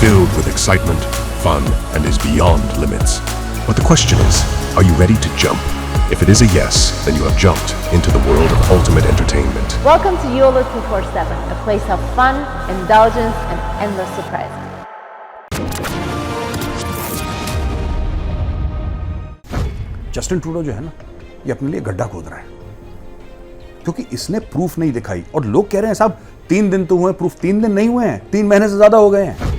filled with excitement, fun, and is beyond limits. But the question is, are you ready to jump? If it is a yes, then you have jumped into the world of ultimate entertainment. Welcome to YOLO 247, a place of fun, indulgence, and endless surprises. Justin Trudeau जो है ना, ये अपने लिए गड्ढा खोद रहा है क्योंकि इसने प्रूफ नहीं दिखाई। और लोग कह रहे हैं साहब 3 दिन तो हुए, प्रूफ 3 दिन नहीं हुए हैं, 3 महीने से ज्यादा हो गए हैं।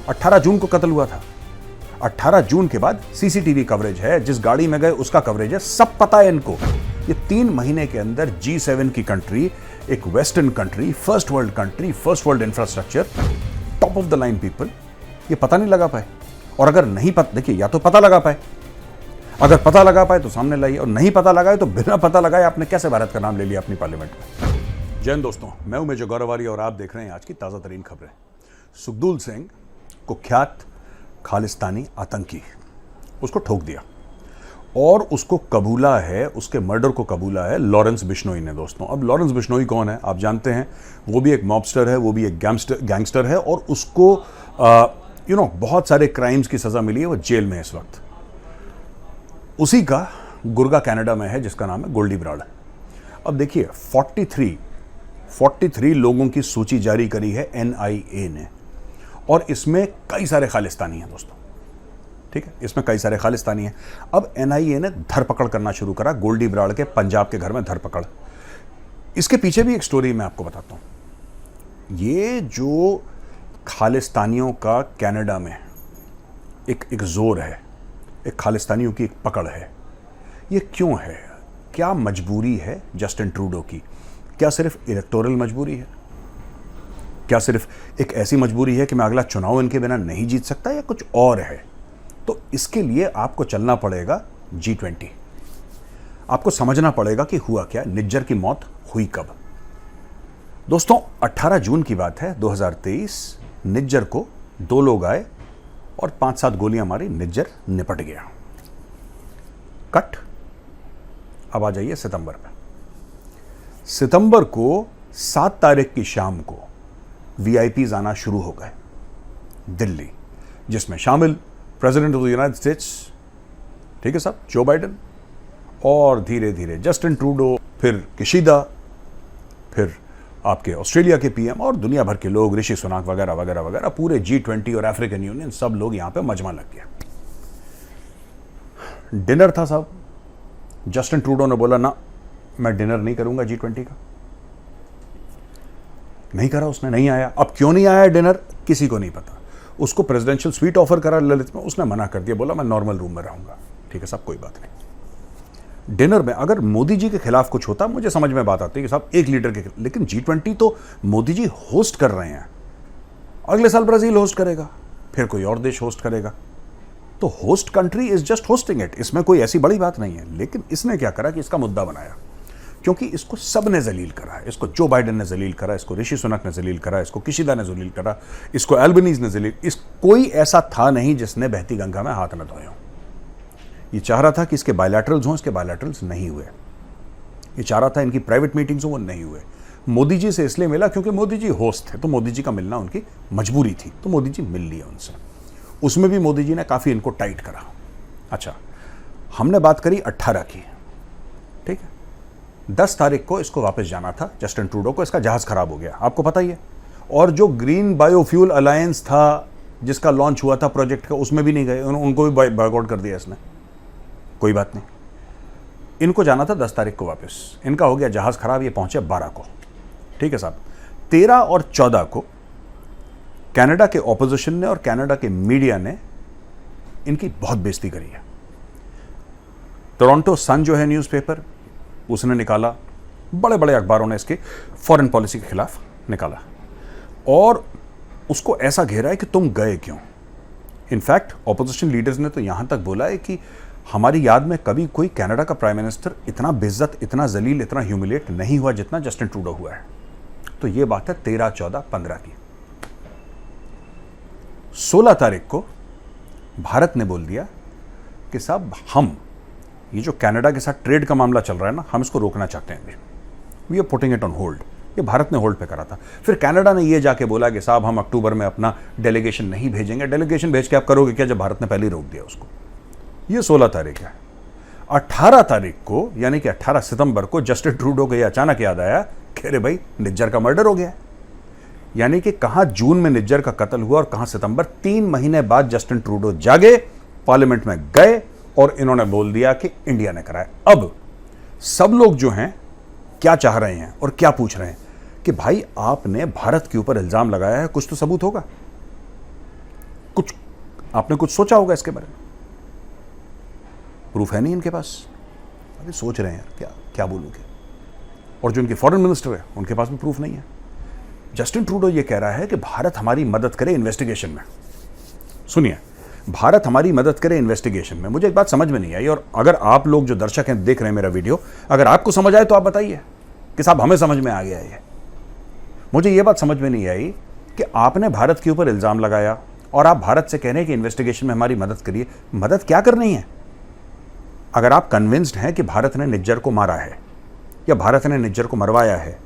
18 जून को कत्ल हुआ था। 18 जून के बाद सीसीटीवी कवरेज है, जिस गाड़ी में गए उसका कवरेज है, सब पता है इनको। ये 3 महीने के अंदर G7 की कंट्री, एक western country, first world country, first world infrastructure, top of the line people, ये पता नहीं लगा पाए। और अगर नहीं पता, देखिए, या तो पता लगा पाए, अगर पता लगा पाए तो सामने लाइए, और नहीं पता लगाए तो बिना पता लगाए आपने कैसे भारत का नाम ले लिया अपनी पार्लियामेंट में। जय हिंद दोस्तों, मैं हूं मेजर गौरवारी और आप देख रहे हैं आज की ताजा तरीन खबरें। सुखदूल सिंह, कुख्यात खालिस्तानी आतंकी, उसको ठोक दिया और उसको कबूला है, उसके मर्डर को कबूला है लॉरेंस बिश्नोई ने। दोस्तों, अब लॉरेंस बिश्नोई कौन है आप जानते हैं, वो भी एक मॉबस्टर है, वो भी एक गैंगस्टर है, और उसको बहुत सारे क्राइम्स की सजा मिली है, वो जेल में है इस वक्त। उसी का गुर्गा कनाडा में है, जिसका नाम है गोल्डी ब्राड। अब देखिए, 43 लोगों की सूची जारी करी है NIA ने, और इसमें कई सारे खालिस्तानी हैं दोस्तों, ठीक है, इसमें कई सारे खालिस्तानी हैं। अब NIA ने धरपकड़ करना शुरू करा गोल्डी ब्राड के पंजाब के घर में धरपकड़। इसके पीछे भी एक स्टोरी मैं आपको बताता हूं। ये जो खालिस्तानियों का कनाडा में एक जोर है, एक खालिस्तानियों की एक पकड़ है, ये क्यों है? क्या मजबूरी है जस्टिन ट्रूडो की? क्या सिर्फ इलेक्टोरल मजबूरी है? क्या सिर्फ एक ऐसी मजबूरी है कि मैं अगला चुनाव इनके बिना नहीं जीत सकता, या कुछ और है? तो इसके लिए आपको चलना पड़ेगा G20। आपको समझना पड़ेगा कि हुआ क्या, निज्जर की मौत हुई कब। दोस्तों, 18 जून की बात है 2023। निज्जर को 2 लोग आए और 5-7 गोलियां मारी, निज्जर निपट गया। कट। अब आ जाइए सितंबर में। सितंबर को 7 तारीख की शाम को VIPs आना शुरू हो गए दिल्ली, जिसमें शामिल president of the United states, ठीक है साहब, जो बाइडेन, और धीरे धीरे जस्टिन ट्रूडो, फिर किशिदा, फिर आपके ऑस्ट्रेलिया के PM, और दुनिया भर के लोग, ऋषि सुनाक वगैरह वगैरह वगैरह, पूरे G20 और अफ्रीकन यूनियन, सब लोग यहां पे मजमा लग गया। डिनर था साहब। जस्टिन ट्रूडो ने बोला ना, मैं डिनर नहीं करूंगा G20 का। नहीं करा उसने, नहीं आया। अब क्यों नहीं आया डिनर, किसी को नहीं पता। उसको प्रेसिडेंशियल स्वीट ऑफर करा ललित में, उसने मना कर दिया, बोला मैं नॉर्मल रूम में रहूंगा। ठीक है साहब, कोई बात नहीं। डिनर में अगर मोदी जी के खिलाफ कुछ होता, मुझे समझ में बात आती है कि साहब एक लीडर के खिलाफ, लेकिन G20 तो मोदी जी होस्ट कर रहे हैं। अगले साल ब्राजील होस्ट करेगा, फिर कोई और देश होस्ट करेगा, तो host country is just hosting it, इसमें कोई ऐसी बड़ी बात नहीं है। लेकिन इसने क्या करा कि इसका मुद्दा बनाया, क्योंकि इसको सब ने जलील करा है। इसको जो बाइडेन ने जलील करा, इसको ऋषि सुनक ने जलील करा, इसको किशिदा ने जलील करा, इसको एल्बनीज ने जलील, कोई ऐसा था नहीं जिसने बहती गंगा में हाथ न धोए हों। ये चाह रहा था कि इसके बायलैटरल्स हों, इसके बायलैटरल्स नहीं हुए। ये चाह रहा था इनकी प्राइवेट मीटिंग्स हों, वो नहीं हुए। मोदी जी से इसलिए मिला क्योंकि मोदी जी होस्ट थे, तो मोदी जी का मिलना उनकी मजबूरी थी, तो मोदी जी मिल लिया उनसे। उसमें भी मोदी जी ने काफ़ी इनको टाइट करा। अच्छा, हमने बात करी 18 की, ठीक है। 10 तारीख को इसको वापस जाना था जस्टिन ट्रूडो को, इसका जहाज़ खराब हो गया, आपको पता ही है। और जो ग्रीन बायोफ्यूल अलायंस था, जिसका लॉन्च हुआ था प्रोजेक्ट का, उसमें भी नहीं गए, उनको भी बॉयकॉट कर दिया इसने। कोई बात नहीं, इनको जाना था 10 तारीख को वापस, इनका हो गया जहाज खराब, ये पहुंचे 12 को, ठीक है साहब। 13 और 14 को कनाडा के ऑपोजिशन ने और कनाडा के मीडिया ने इनकी बहुत बेइज्जती करी है। टोरंटो सन जो है न्यूज़पेपर, उसने निकाला, बड़े बड़े अखबारों ने इसके फॉरेन पॉलिसी के खिलाफ निकाला, और उसको ऐसा घेरा है कि तुम गए क्यों। इनफैक्ट ऑपोजिशन लीडर्स ने तो यहां तक बोला है कि हमारी याद में कभी कोई कनाडा का प्राइम मिनिस्टर इतना बेइज्जत, इतना जलील, इतना ह्यूमिलेट नहीं हुआ जितना जस्टिन ट्रूडो हुआ है। तो ये बात है 13, 14, 15 की। 16 तारीख को भारत ने बोल दिया कि साहब हम ये जो कनाडा के साथ ट्रेड का मामला चल रहा है ना, हम इसको रोकना चाहते हैं। We are putting it on hold. ये भारत ने होल्ड पे करा था। फिर कनाडा ने ये जाके बोला कि साहब हम अक्टूबर में अपना डेलीगेशन नहीं भेजेंगे। डेलीगेशन भेज के आप करोगे क्या, जब भारत ने पहले ही रोक दिया उसको। ये 16 तारीख है। 18 तारीख को यानी कि 18 सितंबर को जस्टिन ट्रूडो को ये अचानक याद आया कि अरे भाई निज्जर का मर्डर हो गया है। यानी कि कहां जून में निज्जर का कत्ल हुआ और कहां सितंबर। 3 महीने बाद जस्टिन ट्रूडो जागे, पार्लियामेंट में गए और इन्होंने बोल दिया कि इंडिया ने कराया। अब सब लोग जो हैं क्या चाह रहे हैं और क्या पूछ रहे हैं कि भाई आपने भारत के ऊपर इल्जाम लगाया है, कुछ तो सबूत होगा, कुछ आपने कुछ सोचा होगा इसके बारे में। प्रूफ है नहीं इनके पास। अभी सोच रहे हैं क्या क्या बोलूंगे। और जो उनके फॉरेन मिनिस्टर है उनके पास भी प्रूफ नहीं है। जस्टिन ट्रूडो ये कह रहा है कि भारत हमारी मदद करे इन्वेस्टिगेशन में। सुनिए, भारत हमारी मदद करे इन्वेस्टिगेशन में। मुझे एक बात समझ में नहीं आई, और अगर आप लोग जो दर्शक हैं देख रहे हैं मेरा वीडियो, अगर आपको समझ आए तो आप बताइए कि साहब हमें समझ में आ गया है। मुझे ये बात समझ में नहीं आई कि आपने भारत के ऊपर इल्जाम लगाया और आप भारत से कह रहे हैं कि इन्वेस्टिगेशन में हमारी मदद करिए। मदद क्या करनी है? अगर आप कन्विंस्ड हैं कि भारत ने निज्जर को मारा है या भारत ने निज्जर को मरवाया है,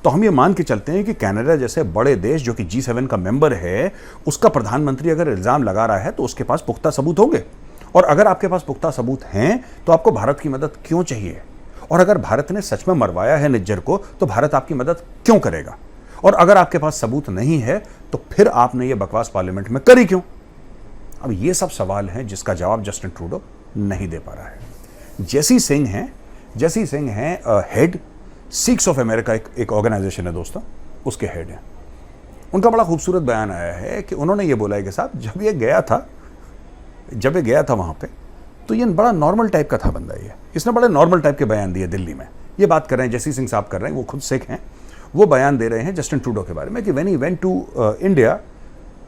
तो हम ये मान के चलते हैं कि कनाडा जैसे बड़े देश जो कि G7 का मेंबर है, उसका प्रधानमंत्री अगर इल्जाम लगा रहा है तो उसके पास पुख्ता सबूत होंगे। और अगर आपके पास पुख्ता सबूत हैं तो आपको भारत की मदद क्यों चाहिए? और अगर भारत ने सच में मरवाया है निज्जर को तो भारत आपकी मदद क्यों करेगा? और अगर आपके पास सबूत नहीं है तो फिर आपने ये बकवास पार्लियामेंट में करी क्यों? अब ये सब सवाल हैं जिसका जवाब जस्टिन ट्रूडो नहीं दे पा रहा है। जेसी सिंह हैं हेड सिक्स ऑफ अमेरिका, एक ऑर्गेनाइजेशन है दोस्तों, उसके हेड हैं। उनका बड़ा खूबसूरत बयान आया है कि उन्होंने ये बोला है कि साहब जब ये गया था वहाँ पे, तो ये बड़ा नॉर्मल टाइप का था बंदा। इसने बड़े नॉर्मल टाइप के बयान दिए दिल्ली में। ये बात कर रहे हैं जेसी सिंह साहब कर रहे हैं, वो खुद सिख हैं, वो बयान दे रहे हैं जस्टिन ट्रूडो के बारे में कि when he went to India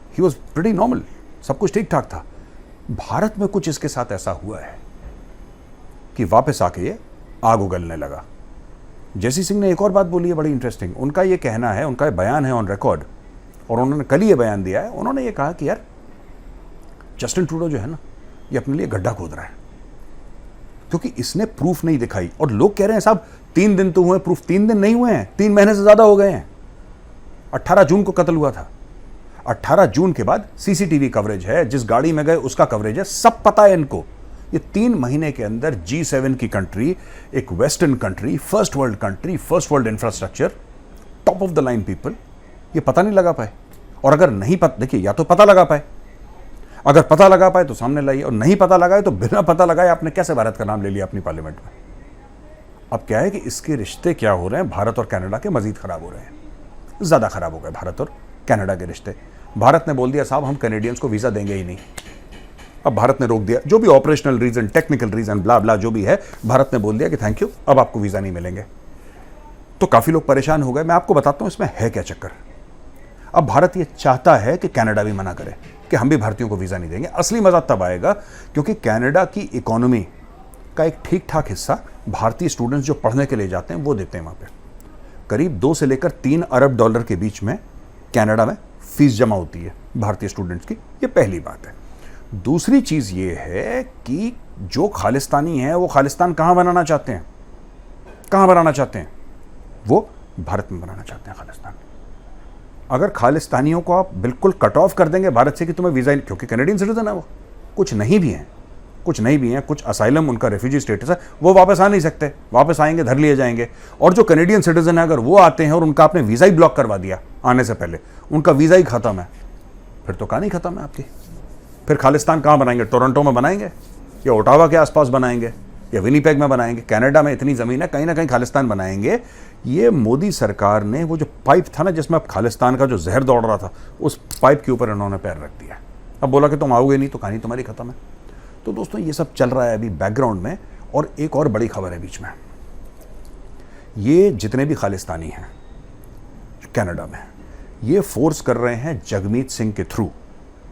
he was pretty normal, सब कुछ ठीक ठाक था। भारत में कुछ इसके साथ ऐसा हुआ है कि वापस आके ये आग उगलने लगा। जेसी सिंह ने एक और बात बोली है बड़ी इंटरेस्टिंग। उनका ये कहना है, उनका बयान है ऑन रिकॉर्ड, और उन्होंने कल ही ये बयान दिया है। उन्होंने ये कहा कि यार जस्टिन ट्रूडो जो है ना, ये अपने लिए गड्ढा खोद रहा है क्योंकि इसने प्रूफ नहीं दिखाई। और लोग कह रहे हैं साहब 3 दिन तो हुए, प्रूफ 3 दिन नहीं हुए हैं, 3 महीने से ज्यादा हो गए हैं। 18 जून को कत्ल हुआ था। 18 जून के बाद सीसीटीवी कवरेज है, जिस गाड़ी में गए उसका कवरेज है, सब पता है इनको। ये 3 महीने के अंदर G7 की कंट्री, एक western country, first world country, first world infrastructure, top of the line people, ये पता नहीं लगा पाए। और अगर नहीं पता, देखिए या तो पता लगा पाए, अगर पता लगा पाए तो सामने लाइए, और नहीं पता लगाए तो बिना पता लगाए आपने कैसे भारत का नाम ले लिया अपनी पार्लियामेंट में। अब क्या है कि इसके रिश्ते क्या हो रहे हैं, भारत और कनाडा के मजीद खराब हो रहे हैं, ज्यादा खराब हो गए भारत और कनाडा के रिश्ते। भारत ने बोल दिया साहब हम कैनेडियंस को वीजा देंगे ही नहीं। अब भारत ने रोक दिया, जो भी ऑपरेशनल रीजन, टेक्निकल रीजन, ब्ला ब्ला जो भी है, भारत ने बोल दिया कि थैंक यू, अब आपको वीजा नहीं मिलेंगे। तो काफी लोग परेशान हो गए। मैं आपको बताता हूं इसमें है क्या चक्कर। अब भारत ये चाहता है कि कनाडा भी मना करे कि हम भी भारतीयों को वीजा नहीं देंगे। असली मजा तब आएगा क्योंकि कनाडा की इकोनॉमी का एक ठीक ठाक हिस्सा भारतीय स्टूडेंट्स जो पढ़ने के लिए जाते हैं वो देते हैं। वहां पे करीब 2 से लेकर 3 अरब डॉलर के बीच में कनाडा में फीस जमा होती है भारतीय स्टूडेंट्स की। ये पहली बात है। दूसरी चीज ये है कि जो खालिस्तानी है वो खालिस्तान कहां बनाना चाहते हैं, कहां बनाना चाहते हैं? वो भारत में बनाना चाहते हैं खालिस्तान। अगर खालिस्तानियों को आप बिल्कुल कट ऑफ कर देंगे भारत से कि तुम्हें वीजा, क्योंकि कैनेडियन सिटीजन है वो, कुछ नहीं भी हैं, कुछ असाइलम, उनका रेफ्यूजी स्टेटस है, वो वापस आ नहीं सकते, वापस आएंगे धर लिए जाएंगे। और जो कैनेडियन सिटीजन है अगर वो आते हैं और उनका आपने वीजा ही ब्लॉक करवा दिया आने से पहले, उनका वीजा ही खत्म है, फिर तो कहानी खत्म है आपकी। फिर खालिस्तान कहां बनाएंगे? टोरंटो में बनाएंगे या ओटावा के आसपास बनाएंगे या विनीपेग में बनाएंगे? कनाडा में इतनी जमीन है, कहीं ना कहीं खालिस्तान बनाएंगे। ये मोदी सरकार ने वो जो पाइप था ना जिसमें अब खालिस्तान का जो जहर दौड़ रहा था, उस पाइप के ऊपर इन्होंने पैर रख दिया। अब बोला कि तुम आओगे नहीं तो कहानी तुम्हारी खत्म है। तो दोस्तों ये सब चल रहा है अभी बैकग्राउंड में। और एक और बड़ी खबर है बीच में, ये जितने भी खालिस्तानी हैं कनाडा में, ये फोर्स कर रहे हैं जगमीत सिंह के थ्रू।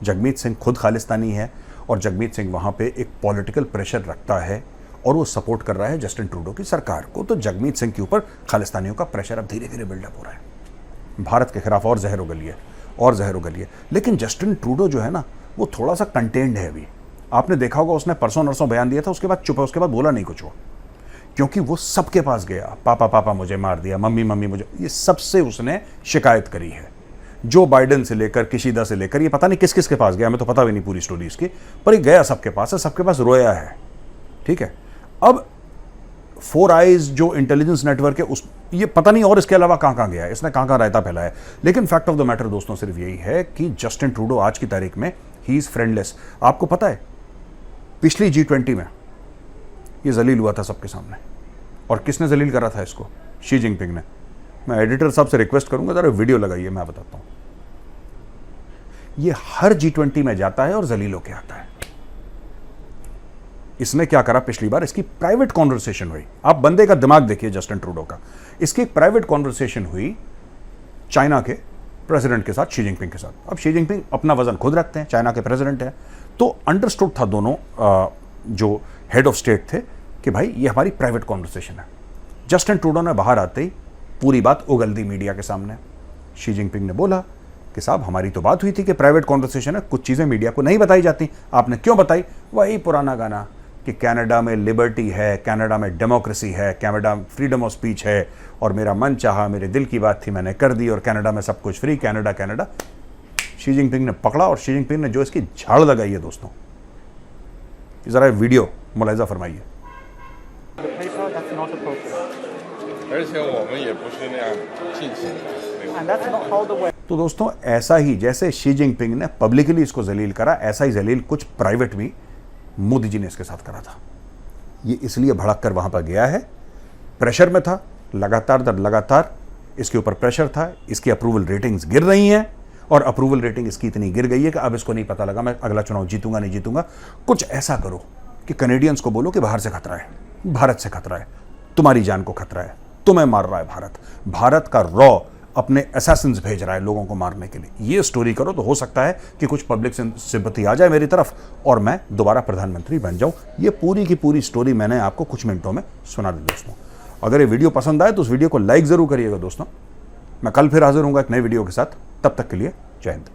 जगमीत सिंह खुद खालिस्तानी है और जगमीत सिंह वहाँ पे एक पॉलिटिकल प्रेशर रखता है और वो सपोर्ट कर रहा है जस्टिन ट्रूडो की सरकार को। तो जगमीत सिंह के ऊपर खालिस्तानियों का प्रेशर अब धीरे धीरे बिल्डअप हो रहा है। भारत के खिलाफ और जहर उगलिए। लेकिन जस्टिन ट्रूडो जो है ना, वो थोड़ा सा कंटेंड है अभी। आपने देखा होगा उसने परसों नरसों बयान दिया था, उसके बाद चुप है, उसके बाद बोला नहीं कुछ वो, क्योंकि वो सबके पास गया, पापा पापा मुझे मार दिया, मम्मी मम्मी मुझे, ये सबसे उसने शिकायत करी है। जो बाइडेन से लेकर किशिदा से लेकर ये पता नहीं किस किस के पास गया, हमें तो पता भी नहीं पूरी स्टोरी इसकी, पर ये गया सबके पास है, सबके पास रोया है। ठीक है, अब 4 आइज जो इंटेलिजेंस नेटवर्क है उस, ये पता नहीं और इसके अलावा कहां कहां गया है, इसने कहां कहां रायता फैलाया है। लेकिन फैक्ट ऑफ द मैटर दोस्तों सिर्फ यही है कि जस्टिन ट्रूडो आज की तारीख में ही इज फ्रेंडलेस। आपको पता है पिछली G20 में ये जलील हुआ था सबके सामने, और किसने जलील करा था इसको? शी जिनपिंग ने। मैं एडिटर साहब से रिक्वेस्ट करूंगा जरा वीडियो लगाइए, मैं बताता हूं। ये हर G20 में जाता है और जलील होके आता है। इसने क्या करा पिछली बार, इसकी प्राइवेट कॉन्वर्सेशन हुई। आप बंदे का दिमाग देखिए जस्टिन ट्रूडो का। इसकी एक प्राइवेट कॉन्वर्सेशन हुई चाइना के प्रेसिडेंट के साथ, शी जिनपिंग के साथ। अब शी जिनपिंग अपना वजन खुद रखते हैं, चाइना के प्रेसिडेंट हैं, तो अंडरस्टूड था दोनों जो हेड ऑफ स्टेट थे कि भाई ये हमारी प्राइवेट कॉन्वर्सेशन है। जस्टिन ट्रूडो ने बाहर आते ही पूरी बात उगल दी मीडिया के सामने। शी जिनपिंग ने बोला कि साहब हमारी तो बात हुई थी कि प्राइवेट कॉन्वर्सेशन है, कुछ चीज़ें मीडिया को नहीं बताई जाती, आपने क्यों बताई? वही पुराना गाना कि कनाडा में लिबर्टी है, कनाडा में डेमोक्रेसी है, कनाडा में फ्रीडम ऑफ स्पीच है, और मेरा मन चाहा, मेरे दिल की बात थी, मैंने कर दी, और कनाडा में सब कुछ free, Canada Canada. Xi Jinping ने पकड़ा, और शी जिनपिंग ने जो इसकी झाड़ लगाई है दोस्तों, जरा वीडियो मुलाहिजा फरमाइए। 而且我们也不是那样近期的。 तो दोस्तों ऐसा ही जैसे शी जिनपिंग ने पब्लिकली इसको जलील करा, ऐसा ही जलील कुछ प्राइवेट भी मोदी जी ने इसके साथ करा था। ये इसलिए भड़क कर वहां पर गया है, प्रेशर में था, लगातार दर लगातार इसके ऊपर प्रेशर था, इसकी अप्रूवल रेटिंग्स गिर रही हैं, और अप्रूवल रेटिंग इसकी इतनी गिर गई है कि अब इसको नहीं पता लगा मैं अगला चुनाव जीतूंगा नहीं जीतूंगा। कुछ ऐसा करो कि कनेडियंस को बोलो कि बाहर से खतरा है, भारत से खतरा है, तुम्हारी जान को खतरा है, तुम्हें मार रहा है भारत, भारत का रॉ अपने असैसिन्स भेज रहा है लोगों को मारने के लिए। ये स्टोरी करो तो हो सकता है कि कुछ पब्लिक सिंपैथी आ जाए मेरी तरफ और मैं दोबारा प्रधानमंत्री बन जाऊं। ये पूरी की पूरी स्टोरी मैंने आपको कुछ मिनटों में सुना दी दोस्तों। अगर ये वीडियो पसंद आए तो उस वीडियो को लाइक जरूर करिएगा दोस्तों। मैं कल फिर हाजिर हूंगा एक नए वीडियो के साथ, तब तक के लिए जय हिंद।